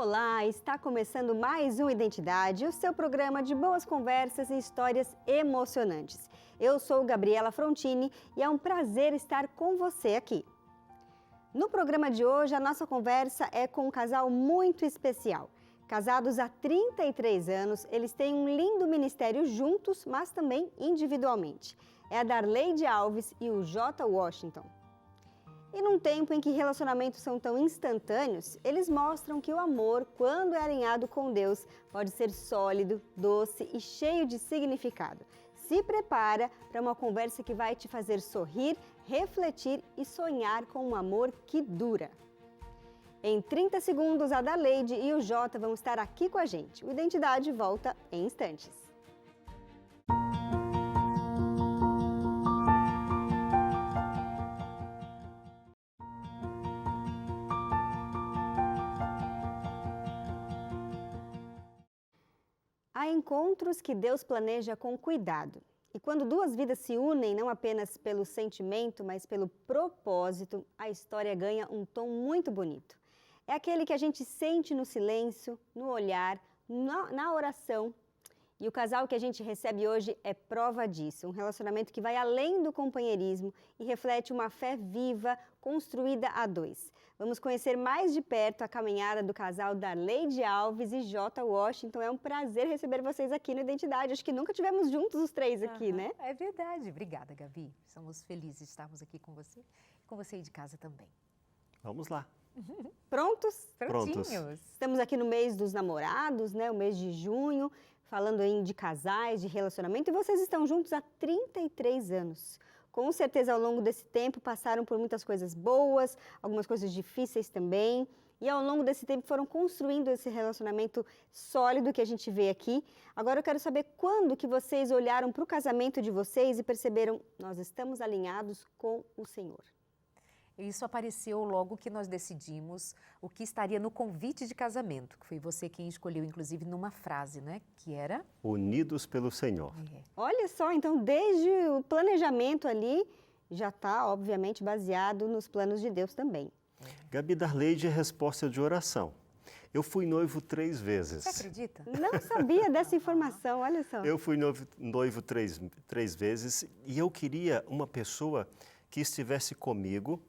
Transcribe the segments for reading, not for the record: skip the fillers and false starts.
Olá, está começando mais um Identidade, o seu programa de boas conversas e histórias emocionantes. Eu sou Gabriela Frontini e é um prazer estar com você aqui. No programa de hoje, a nossa conversa é com um casal muito especial. Casados há 33 anos, eles têm um lindo ministério juntos, mas também individualmente. É a Darleide Alves e o J. Washington. E num tempo em que relacionamentos são tão instantâneos, eles mostram que o amor, quando é alinhado com Deus, pode ser sólido, doce e cheio de significado. Se prepara para uma conversa que vai te fazer sorrir, refletir e sonhar com um amor que dura. Em 30 segundos, a Darleide e o Jota vão estar aqui com a gente. O Identidade volta em instantes. Há encontros que Deus planeja com cuidado. E quando duas vidas se unem, não apenas pelo sentimento, mas pelo propósito, a história ganha um tom muito bonito. É aquele que a gente sente no silêncio, no olhar, na oração. E o casal que a gente recebe hoje é prova disso. Um relacionamento que vai além do companheirismo e reflete uma fé viva, construída a dois. Vamos conhecer mais de perto a caminhada do casal Darleide Alves e J. Washington. É um prazer receber vocês aqui no Identidade. Acho que nunca tivemos juntos os três aqui, né? É verdade. Obrigada, Gabi. Estamos felizes de estarmos aqui com você e com você aí de casa também. Vamos lá. Prontos? Prontinhos. Estamos aqui no mês dos namorados, né? O mês de junho, falando aí de casais, de relacionamento, e vocês estão juntos há 33 anos. Com certeza, ao longo desse tempo, passaram por muitas coisas boas, algumas coisas difíceis também, e ao longo desse tempo foram construindo esse relacionamento sólido que a gente vê aqui. Agora eu quero saber quando que vocês olharam para o casamento de vocês e perceberam, nós estamos alinhados com o Senhor. Isso apareceu logo que nós decidimos o que estaria no convite de casamento, que foi você quem escolheu, inclusive, numa frase, né? Que era... Unidos pelo Senhor. Olha só, então, desde o planejamento ali, já está, obviamente, baseado nos planos de Deus também. Gabi, Darleide é resposta de oração. Eu fui noivo 3 vezes. Você acredita? Não sabia dessa informação, olha só. Eu fui noivo três vezes e eu queria uma pessoa que estivesse comigo.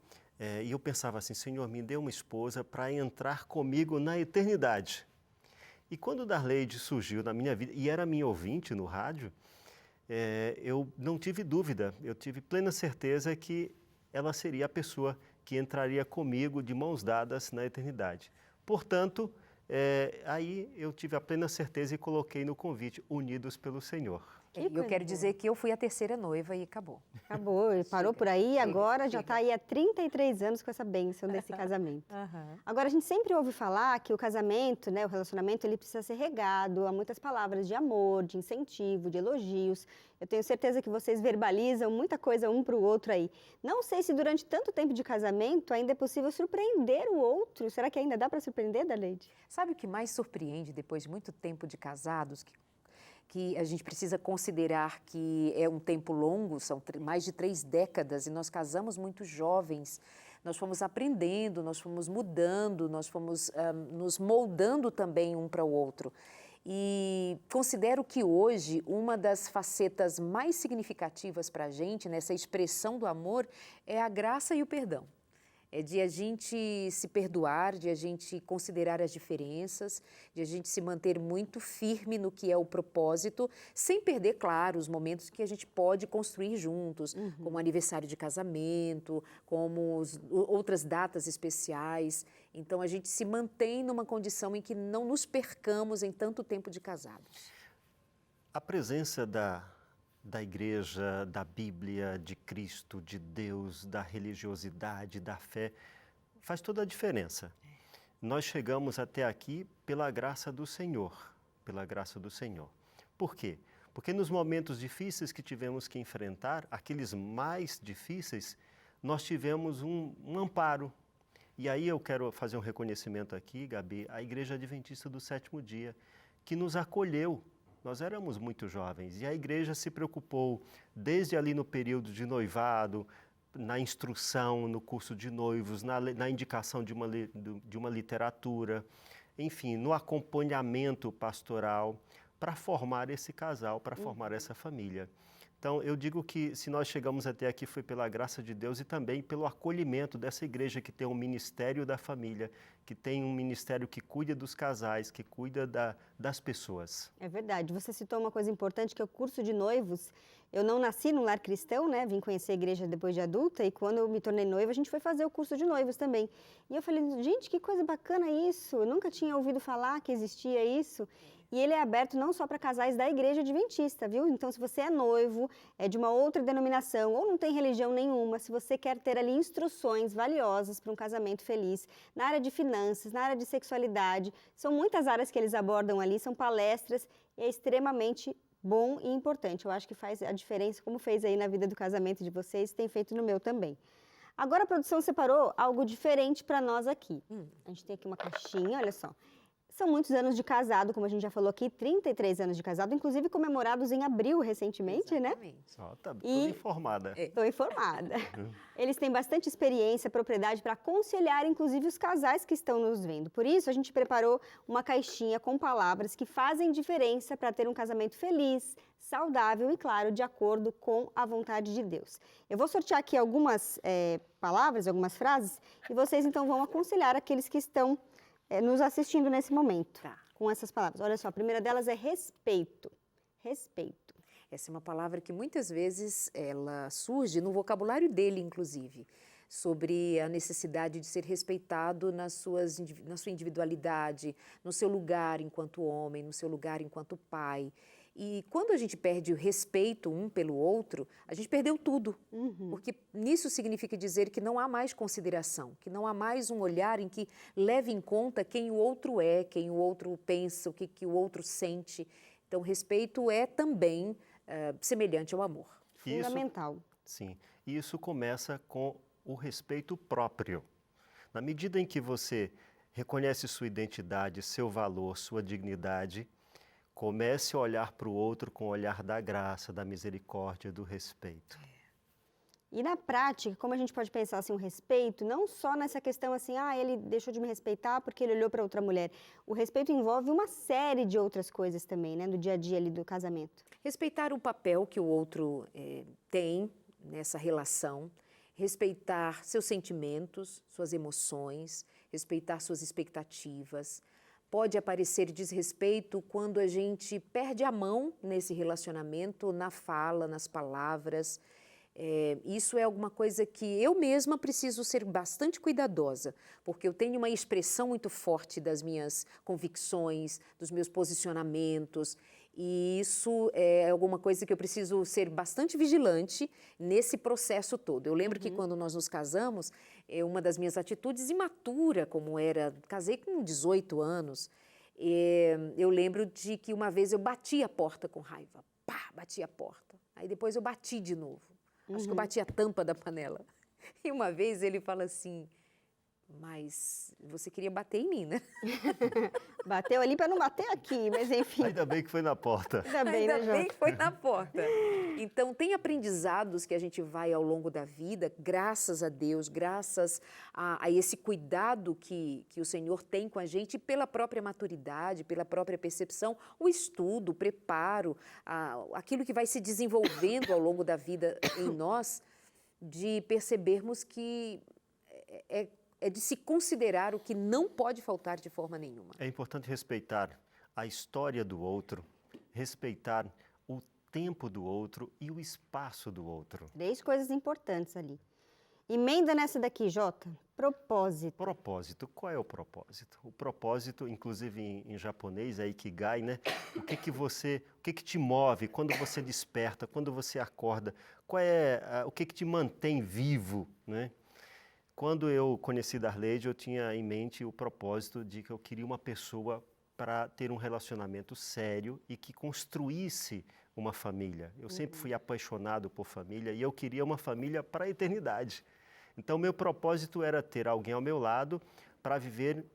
E eu pensava assim, Senhor, me dê uma esposa para entrar comigo na eternidade. E quando Darleide surgiu na minha vida, e era minha ouvinte no rádio, eu não tive dúvida, eu tive plena certeza que ela seria a pessoa que entraria comigo de mãos dadas na eternidade. Portanto, aí eu tive a plena certeza e coloquei no convite, unidos pelo Senhor. Eu quero dizer que eu fui a terceira noiva e acabou. Acabou, ele parou por aí e agora já está aí há 33 anos com essa bênção desse casamento. Agora, a gente sempre ouve falar que o casamento, né, o relacionamento, ele precisa ser regado a muitas palavras de amor, de incentivo, de elogios. Eu tenho certeza que vocês verbalizam muita coisa um para o outro aí. Não sei se durante tanto tempo de casamento ainda é possível surpreender o outro. Será que ainda dá para surpreender, Darleide? Sabe o que mais surpreende depois de muito tempo de casados, que a gente precisa considerar que é um tempo longo, são mais de 3 décadas, e nós casamos muito jovens, nós fomos aprendendo, nós fomos mudando, nós fomos nos moldando também um para o outro. E considero que hoje uma das facetas mais significativas para a gente, nessa expressão do amor, é a graça e o perdão. É de a gente se perdoar, de a gente considerar as diferenças, de a gente se manter muito firme no que é o propósito, sem perder, claro, os momentos que a gente pode construir juntos, como aniversário de casamento, como outras datas especiais. Então, a gente se mantém numa condição em que não nos percamos em tanto tempo de casados. A presença da igreja, da Bíblia, de Cristo, de Deus, da religiosidade, da fé, faz toda a diferença. Nós chegamos até aqui pela graça do Senhor, pela graça do Senhor. Por quê? Porque nos momentos difíceis que tivemos que enfrentar, aqueles mais difíceis, nós tivemos um amparo. E aí eu quero fazer um reconhecimento aqui, Gabi, a Igreja Adventista do Sétimo Dia, que nos acolheu. Nós éramos muito jovens e a igreja se preocupou desde ali no período de noivado, na instrução, no curso de noivos, na indicação de uma literatura, enfim, no acompanhamento pastoral para formar esse casal, para formar essa família. Então, eu digo que se nós chegamos até aqui foi pela graça de Deus e também pelo acolhimento dessa igreja que tem um ministério da família, que tem um ministério que cuida dos casais, que cuida das pessoas. É verdade. Você citou uma coisa importante, que é o curso de noivos. Eu não nasci num lar cristão, né? Vim conhecer a igreja depois de adulta e quando eu me tornei noiva, a gente foi fazer o curso de noivos também. E eu falei, gente, que coisa bacana isso. Eu nunca tinha ouvido falar que existia isso. E ele é aberto não só para casais da igreja adventista, viu? Então, se você é noivo, é de uma outra denominação ou não tem religião nenhuma, se você quer ter ali instruções valiosas para um casamento feliz, na área de finanças, na área de sexualidade, são muitas áreas que eles abordam ali, são palestras, e é extremamente bom e importante. Eu acho que faz a diferença, como fez aí na vida do casamento de vocês, tem feito no meu também. Agora a produção separou algo diferente para nós aqui. A gente tem aqui uma caixinha, olha só. São muitos anos de casado, como a gente já falou aqui, 33 anos de casado, inclusive comemorados em abril recentemente, Exatamente. né? Ó, tá toda E- informada. Estou informada. Eles têm bastante experiência, propriedade para aconselhar, inclusive, os casais que estão nos vendo. Por isso, a gente preparou uma caixinha com palavras que fazem diferença para ter um casamento feliz, saudável e, claro, de acordo com a vontade de Deus. Eu vou sortear aqui algumas palavras, algumas frases, e vocês, então, vão aconselhar aqueles que estão nos assistindo nesse momento, Tá. com essas palavras. Olha só, a primeira delas é respeito. Respeito. Essa é uma palavra que muitas vezes ela surge no vocabulário dele, inclusive, sobre a necessidade de ser respeitado na sua individualidade, no seu lugar enquanto homem, no seu lugar enquanto pai. E quando a gente perde o respeito um pelo outro, a gente perdeu tudo. Porque nisso significa dizer que não há mais consideração, que não há mais um olhar em que leve em conta quem o outro é, quem o outro pensa, o que o outro sente. Então, respeito é também semelhante ao amor. Isso, Fundamental. sim, e isso começa com o respeito próprio. Na medida em que você reconhece sua identidade, seu valor, sua dignidade, comece a olhar para o outro com o olhar da graça, da misericórdia, do respeito. E na prática, como a gente pode pensar assim, um respeito, não só nessa questão assim, ele deixou de me respeitar porque ele olhou para outra mulher. O respeito envolve uma série de outras coisas também, né, no dia a dia ali do casamento. Respeitar o papel que o outro tem nessa relação, respeitar seus sentimentos, suas emoções, respeitar suas expectativas. Pode aparecer desrespeito quando a gente perde a mão nesse relacionamento, na fala, nas palavras. Isso é alguma coisa que eu mesma preciso ser bastante cuidadosa, porque eu tenho uma expressão muito forte das minhas convicções, dos meus posicionamentos, e isso é alguma coisa que eu preciso ser bastante vigilante nesse processo todo. Eu lembro que quando nós nos casamos, uma das minhas atitudes imatura, como era, casei com 18 anos, eu lembro de que uma vez eu bati a porta com raiva, pá, bati a porta, aí depois eu bati de novo. Acho que eu bati a tampa da panela. E uma vez ele fala assim, mas você queria bater em mim, né? Bateu ali para não bater aqui, mas enfim, Ainda bem que foi na porta. ainda bem, Ainda né, bem Jota? que foi na porta. Então, tem aprendizados que a gente vai ao longo da vida, graças a Deus, graças a esse cuidado que o Senhor tem com a gente, pela própria maturidade, pela própria percepção, o estudo, o preparo, aquilo que vai se desenvolvendo ao longo da vida em nós, de percebermos que é de se considerar o que não pode faltar de forma nenhuma. É importante respeitar a história do outro, respeitar o tempo do outro e o espaço do outro. 3 coisas importantes ali. Emenda nessa daqui, Jota. Propósito. Propósito, qual é o propósito? O propósito, inclusive em japonês, é ikigai, né? O que te move quando você desperta, quando você acorda? O que te mantém vivo, né? Quando eu conheci Darleide, eu tinha em mente o propósito de que eu queria uma pessoa para ter um relacionamento sério e que construísse uma família. Eu sempre fui apaixonado por família e eu queria uma família para a eternidade. Então, meu propósito era ter alguém ao meu lado para viver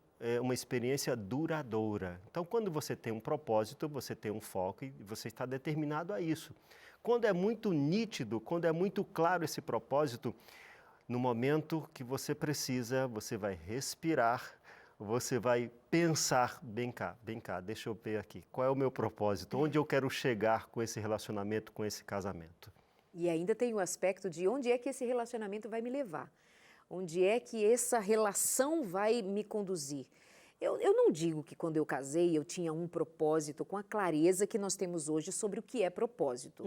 uma experiência duradoura. Então, quando você tem um propósito, você tem um foco e você está determinado a isso. Quando é muito nítido, quando é muito claro esse propósito, no momento que você precisa, você vai respirar, você vai pensar, vem cá, deixa eu ver aqui, qual é o meu propósito, onde eu quero chegar com esse relacionamento, com esse casamento. E ainda tem o aspecto de onde é que esse relacionamento vai me levar, onde é que essa relação vai me conduzir. Eu não digo que quando eu casei eu tinha um propósito com a clareza que nós temos hoje sobre o que é propósito.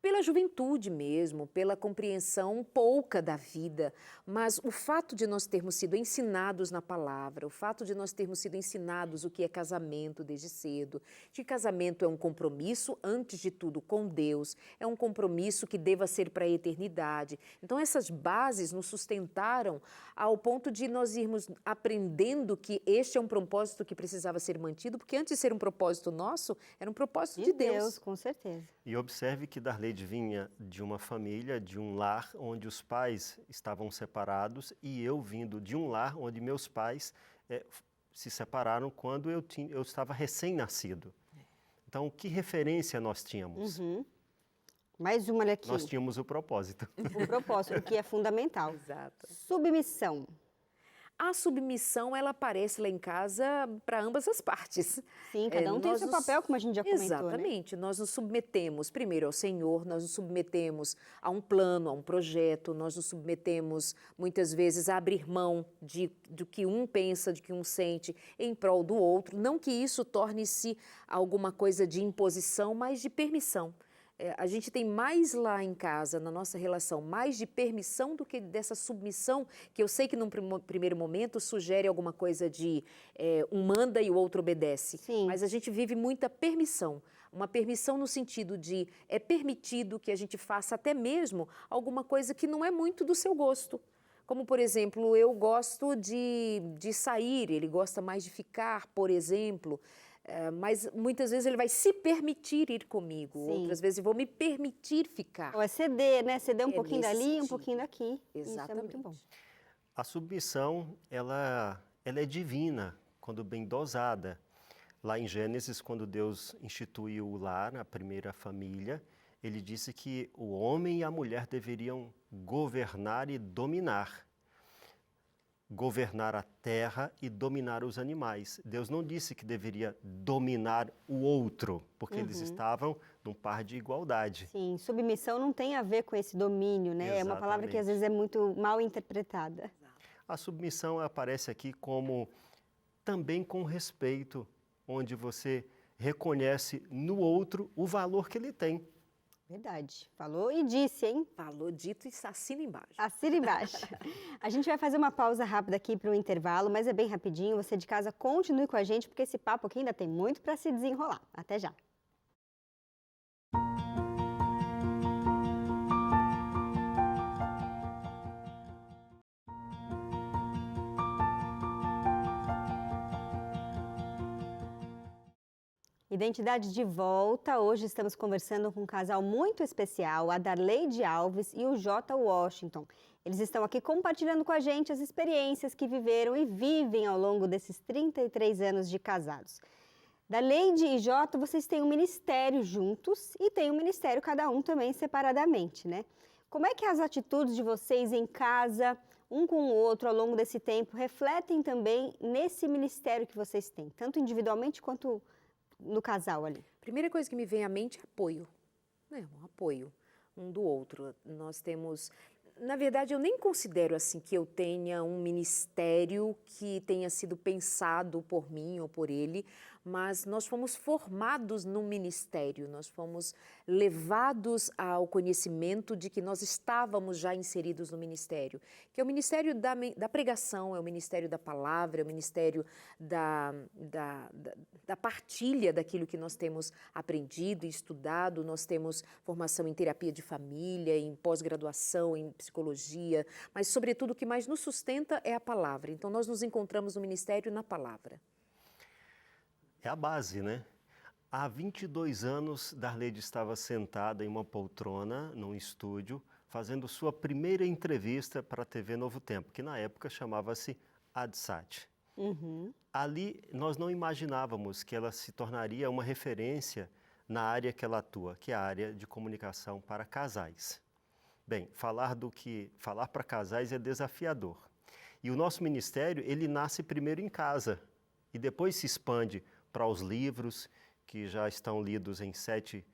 Pela juventude mesmo, pela compreensão pouca da vida, mas o fato de nós termos sido ensinados na palavra, o fato de nós termos sido ensinados o que é casamento desde cedo, que casamento é um compromisso, antes de tudo, com Deus, é um compromisso que deva ser para a eternidade. Então essas bases nos sustentaram ao ponto de nós irmos aprendendo que este é um propósito que precisava ser mantido, porque antes de ser um propósito nosso, era um propósito de Deus. Com certeza. E observe que Darley vinha de uma família, de um lar onde os pais estavam separados e eu vindo de um lar onde meus pais se separaram quando eu estava recém-nascido. Então, que referência nós tínhamos? Mais uma aqui. Nós tínhamos o propósito. O propósito, o que é fundamental. Exato. Submissão. A submissão, ela aparece lá em casa para ambas as partes. Sim, cada um tem o seu papel, como a gente já comentou, Exatamente. Nós nos submetemos primeiro ao Senhor, nós nos submetemos a um plano, a um projeto, nós nos submetemos muitas vezes a abrir mão do que um pensa, de que um sente, em prol do outro. Não que isso torne-se alguma coisa de imposição, mas de permissão. A gente tem mais lá em casa, na nossa relação, mais de permissão do que dessa submissão, que eu sei que num primeiro momento sugere alguma coisa de um manda e o outro obedece. Sim. Mas a gente vive muita permissão. Uma permissão no sentido de é permitido que a gente faça até mesmo alguma coisa que não é muito do seu gosto. Como, por exemplo, eu gosto de sair, ele gosta mais de ficar, por exemplo. Mas muitas vezes ele vai se permitir ir comigo, Sim. outras vezes eu vou me permitir ficar. Ou é ceder, né? Ceder um pouquinho nesse dali, um sentido. pouquinho daqui. Exatamente. Isso é muito bom. A submissão, ela é divina, quando bem dosada. Lá em Gênesis, quando Deus instituiu o lar, a primeira família, ele disse que o homem e a mulher deveriam governar e dominar. Governar a terra e dominar os animais. Deus não disse que deveria dominar o outro, porque eles estavam num par de igualdade. Sim, submissão não tem a ver com esse domínio, né? É uma palavra que às vezes é muito mal interpretada. A submissão aparece aqui como também com respeito, onde você reconhece no outro o valor que ele tem. Verdade. Falou e disse, hein? Falou, dito e assina embaixo. Assina embaixo. A gente vai fazer uma pausa rápida aqui para o intervalo, mas é bem rapidinho. Você de casa continue com a gente, porque esse papo aqui ainda tem muito para se desenrolar. Até já. Identidade de volta. Hoje estamos conversando com um casal muito especial, a Darleide Alves e o J. Washington. Eles estão aqui compartilhando com a gente as experiências que viveram e vivem ao longo desses 33 anos de casados. Darleide e J, vocês têm um ministério juntos e têm um ministério cada um também separadamente, né? Como é que as atitudes de vocês em casa, um com o outro ao longo desse tempo, refletem também nesse ministério que vocês têm, tanto individualmente quanto no casal ali? Primeira coisa que me vem à mente é apoio, né? Um apoio um do outro. Nós temos, na verdade, eu nem considero assim que eu tenha um ministério que tenha sido pensado por mim ou por ele, mas nós fomos formados no ministério, nós fomos levados ao conhecimento de que nós estávamos já inseridos no ministério, que é o ministério da pregação, é o ministério da palavra, é o ministério da partilha daquilo que nós temos aprendido e estudado. Nós temos formação em terapia de família, em pós-graduação, em psicologia, mas, sobretudo, o que mais nos sustenta é a palavra. Então, nós nos encontramos no ministério na palavra. É a base, né? Há 22 anos, Darleide estava sentada em uma poltrona, num estúdio, fazendo sua primeira entrevista para a TV Novo Tempo, que na época chamava-se ADSAT. Ali, nós não imaginávamos que ela se tornaria uma referência na área que ela atua, que é a área de comunicação para casais. Bem, falar para casais é desafiador. E o nosso ministério, ele nasce primeiro em casa e depois se expande para os livros que já estão lidos em 7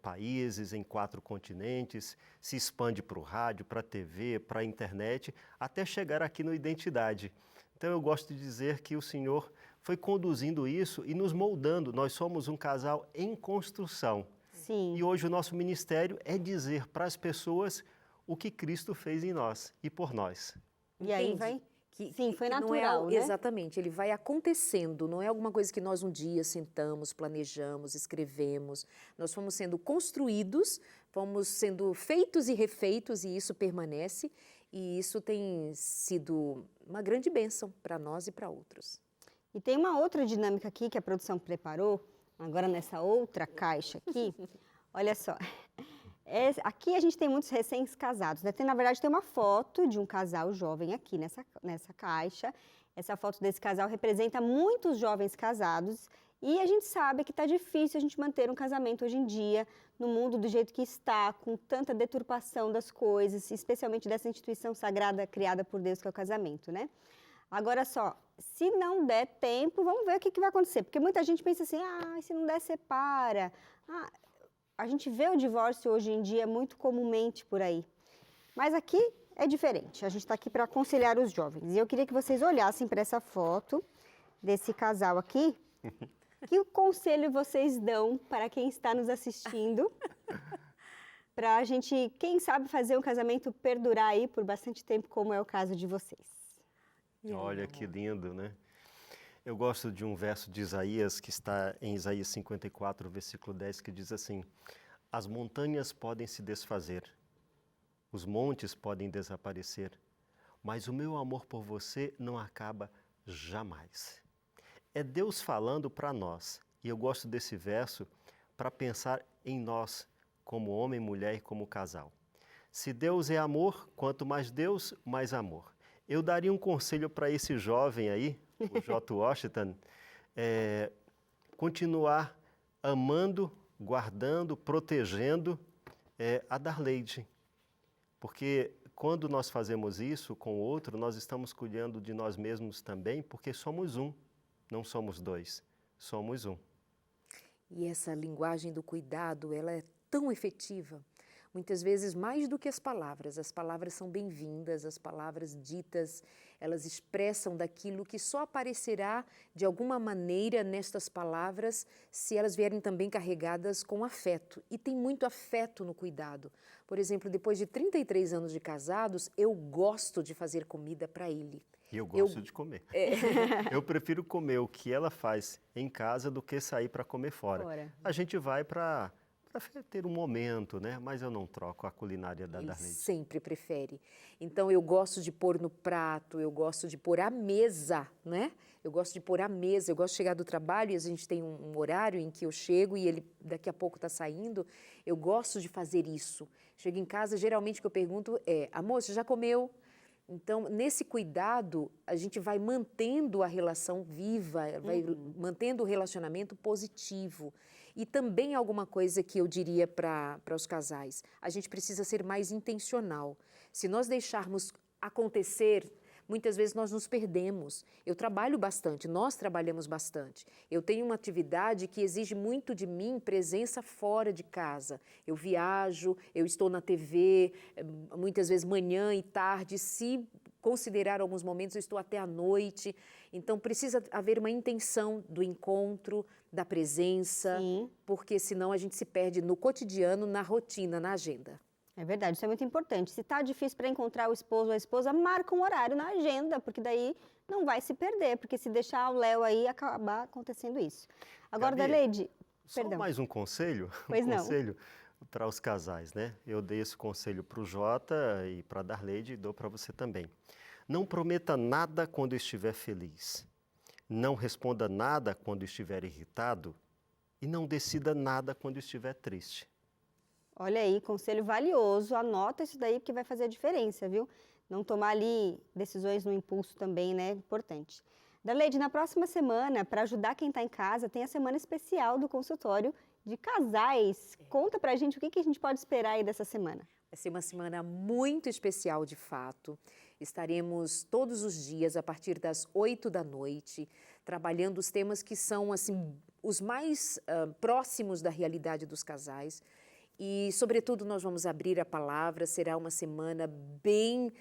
países, em 4 continentes, se expande para o rádio, para a TV, para a internet, até chegar aqui no Identidade. Então eu gosto de dizer que o Senhor foi conduzindo isso e nos moldando. Nós somos um casal em construção. Sim. E hoje o nosso ministério é dizer para as pessoas o que Cristo fez em nós e por nós. E aí Entende? vai... Que Sim, foi não é natural, né? Exatamente, ele vai acontecendo, não é alguma coisa que nós um dia sentamos, planejamos, escrevemos. Nós fomos sendo construídos, fomos sendo feitos e refeitos, e isso permanece, e isso tem sido uma grande bênção para nós e para outros. E tem uma outra dinâmica aqui que a produção preparou, agora nessa outra caixa aqui. Olha só. Aqui a gente tem muitos recém-casados, né? Na verdade, tem uma foto de um casal jovem aqui nessa caixa. Essa foto desse casal representa muitos jovens casados e a gente sabe que está difícil a gente manter um casamento hoje em dia, no mundo do jeito que está, com tanta deturpação das coisas, especialmente dessa instituição sagrada criada por Deus, que é o casamento, né? Agora só, se não der tempo, vamos ver o que vai acontecer. Porque muita gente pensa assim, se não der, separa. A gente vê o divórcio hoje em dia muito comumente por aí. Mas aqui é diferente. A gente está aqui para aconselhar os jovens. E eu queria que vocês olhassem para essa foto desse casal aqui. Que conselho vocês dão para quem está nos assistindo? Para a gente, quem sabe, fazer um casamento perdurar aí por bastante tempo, como é o caso de vocês. Olha que lindo, né? Eu gosto de um verso de Isaías, que está em Isaías 54, versículo 10, que diz assim: as montanhas podem se desfazer, os montes podem desaparecer, mas o meu amor por você não acaba jamais. É Deus falando para nós, e eu gosto desse verso para pensar em nós, como homem, mulher e como casal. Se Deus é amor, quanto mais Deus, mais amor. Eu daria um conselho para esse jovem aí, o J. Washington, continuar amando, guardando, protegendo a Darleide. Porque quando nós fazemos isso com o outro, nós estamos cuidando de nós mesmos também, porque somos um, não somos dois, somos um. E essa linguagem do cuidado, ela é tão efetiva. Muitas vezes, mais do que as palavras são bem-vindas, as palavras ditas, elas expressam daquilo que só aparecerá de alguma maneira nestas palavras se elas vierem também carregadas com afeto. E tem muito afeto no cuidado. Por exemplo, depois de 33 anos de casados, eu gosto de fazer comida para ele. E eu gosto de comer. Eu prefiro comer o que ela faz em casa do que sair para comer fora. A gente vai para ter um momento, né? Mas eu não troco a culinária da Darleide. Ele sempre prefere. Então, eu gosto de pôr no prato, eu gosto de pôr à mesa, né? Eu gosto de pôr à mesa, eu gosto de chegar do trabalho e a gente tem um horário em que eu chego e ele daqui a pouco está saindo. Eu gosto de fazer isso. Chego em casa, geralmente o que eu pergunto é: amor, você já comeu? Então, nesse cuidado, a gente vai mantendo a relação viva, vai mantendo o relacionamento positivo. E também alguma coisa que eu diria para os casais, a gente precisa ser mais intencional. Se nós deixarmos acontecer, muitas vezes nós nos perdemos. Eu trabalho bastante, nós trabalhamos bastante. Eu tenho uma atividade que exige muito de mim presença fora de casa. Eu viajo, eu estou na TV, muitas vezes manhã e tarde, se considerar alguns momentos, eu estou até à noite. Então, precisa haver uma intenção do encontro, da presença, porque senão a gente se perde no cotidiano, na rotina, na agenda. É verdade, isso é muito importante. Se está difícil para encontrar o esposo ou a esposa, marca um horário na agenda, porque daí não vai se perder, porque se deixar o Léo aí, acabar acontecendo isso. Agora, Darleide, perdão. Só mais um conselho? Pois não. Conselho para os casais, né? Eu dei esse conselho para o Jota e para a Darleide e dou para você também. Não prometa nada quando estiver feliz. Não responda nada quando estiver irritado e não decida nada quando estiver triste. Olha aí, conselho valioso, anota isso daí porque vai fazer a diferença, viu? Não tomar ali decisões no impulso também, né? Importante. Darleide, na próxima semana, para ajudar quem está em casa, tem a semana especial do consultório de casais. Conta pra gente o que a gente pode esperar aí dessa semana. Vai ser uma semana muito especial, de fato. Estaremos todos os dias, a partir das 8 da noite, trabalhando os temas que são assim, os mais próximos da realidade dos casais. E, sobretudo, nós vamos abrir a palavra, será uma semana bem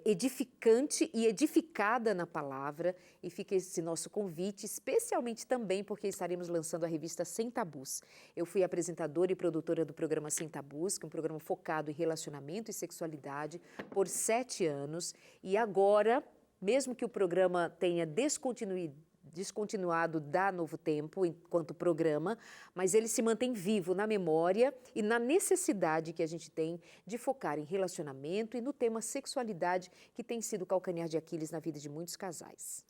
edificante e edificada na palavra. E fica esse nosso convite, especialmente também porque estaremos lançando a revista Sem Tabus. Eu fui apresentadora e produtora do programa Sem Tabus, que é um programa focado em relacionamento e sexualidade, por 7 anos. E agora, mesmo que o programa tenha descontinuado da Novo Tempo enquanto programa, mas ele se mantém vivo na memória e na necessidade que a gente tem de focar em relacionamento e no tema sexualidade, que tem sido o calcanhar de Aquiles na vida de muitos casais.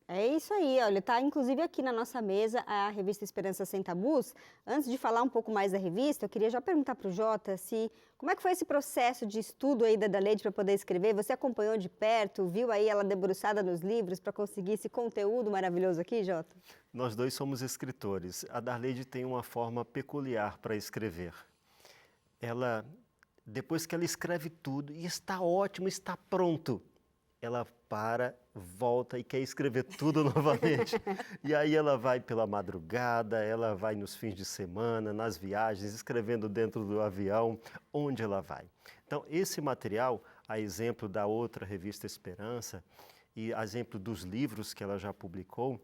É isso aí, olha, tá inclusive aqui na nossa mesa a revista Esperança Sem Tabus. Antes de falar um pouco mais da revista, eu queria já perguntar para o Jota como é que foi esse processo de estudo aí da Darleide para poder escrever? Você acompanhou de perto, viu aí ela debruçada nos livros para conseguir esse conteúdo maravilhoso aqui, Jota? Nós dois somos escritores. A Darleide tem uma forma peculiar para escrever. Ela, depois que ela escreve tudo e está ótimo, está pronto, ela para, volta e quer escrever tudo novamente. E aí ela vai pela madrugada, ela vai nos fins de semana, nas viagens, escrevendo dentro do avião, onde ela vai. Então, esse material, a exemplo da outra revista Esperança e a exemplo dos livros que ela já publicou,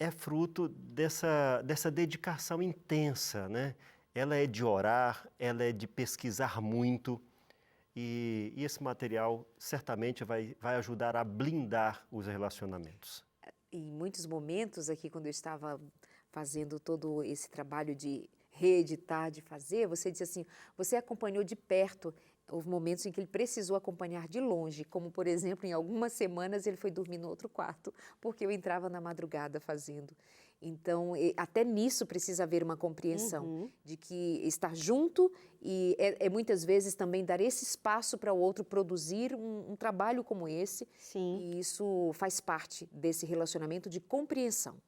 é fruto dessa dedicação intensa, né? Ela é de orar, ela é de pesquisar muito. E esse material certamente vai ajudar a blindar os relacionamentos. Em muitos momentos aqui, quando eu estava fazendo todo esse trabalho de reeditar, de fazer, você disse assim, você acompanhou de perto. Houve momentos em que ele precisou acompanhar de longe, como, por exemplo, em algumas semanas ele foi dormir no outro quarto, porque eu entrava na madrugada fazendo. Então, até nisso precisa haver uma compreensão de que estar junto e muitas vezes também dar esse espaço para o outro produzir um trabalho como esse. Sim. E isso faz parte desse relacionamento de compreensão.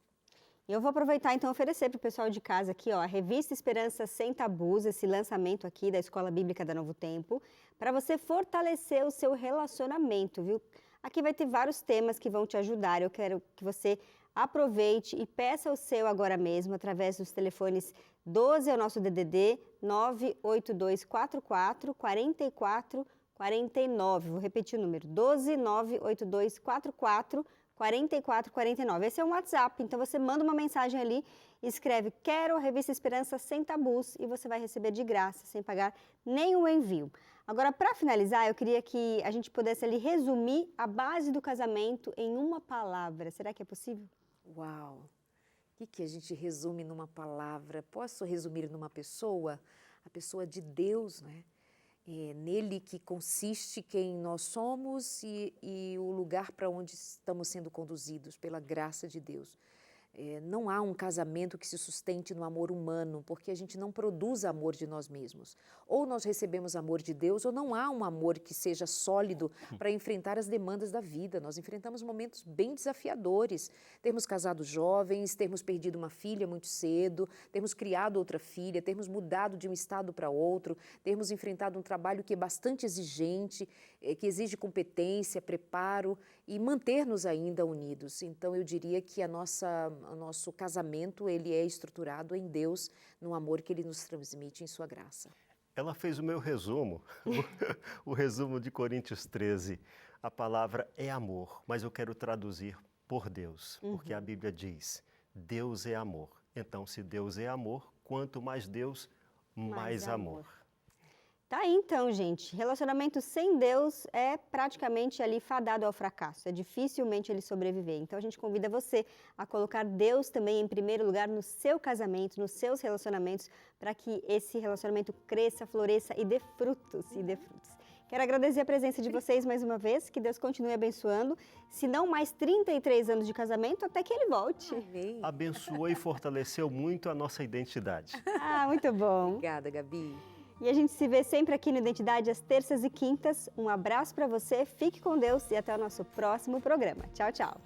Eu vou aproveitar então e oferecer para o pessoal de casa aqui, ó, a revista Esperança Sem Tabus, esse lançamento aqui da Escola Bíblica da Novo Tempo, para você fortalecer o seu relacionamento, viu? Aqui vai ter vários temas que vão te ajudar. Eu quero que você aproveite e peça o seu agora mesmo através dos telefones 12 é o nosso DDD 98244 4449. Vou repetir o número 12 98244 4449. Esse é um WhatsApp, então você manda uma mensagem ali, escreve quero a revista Esperança Sem Tabus e você vai receber de graça, sem pagar nenhum envio. Agora, para finalizar, eu queria que a gente pudesse ali resumir a base do casamento em uma palavra. Será que é possível? Uau! O que a gente resume numa palavra? Posso resumir numa pessoa? A pessoa de Deus, né? É nele que consiste quem nós somos e o lugar para onde estamos sendo conduzidos pela graça de Deus. Não há um casamento que se sustente no amor humano, porque a gente não produz amor de nós mesmos. Ou nós recebemos amor de Deus, ou não há um amor que seja sólido para enfrentar as demandas da vida. Nós enfrentamos momentos bem desafiadores. Termos casado jovens, termos perdido uma filha muito cedo, termos criado outra filha, termos mudado de um estado para outro, termos enfrentado um trabalho que é bastante exigente, que exige competência, preparo e manter-nos ainda unidos. Então, eu diria que o nosso casamento ele é estruturado em Deus, no amor que Ele nos transmite em Sua graça. Ela fez o meu resumo, o resumo de Coríntios 13. A palavra é amor, mas eu quero traduzir por Deus, porque a Bíblia diz, Deus é amor. Então, se Deus é amor, quanto mais Deus, mais amor. Tá aí então, gente. Relacionamento sem Deus é praticamente ali fadado ao fracasso. É dificilmente ele sobreviver. Então a gente convida você a colocar Deus também em primeiro lugar no seu casamento, nos seus relacionamentos, para que esse relacionamento cresça, floresça e dê frutos, Quero agradecer a presença de vocês mais uma vez, que Deus continue abençoando, se não mais 33 anos de casamento, até que Ele volte. Amém. Abençoou e fortaleceu muito a nossa identidade. Ah, muito bom. Obrigada, Gabi. E a gente se vê sempre aqui no Identidade às terças e quintas. Um abraço para você, fique com Deus e até o nosso próximo programa. Tchau, tchau.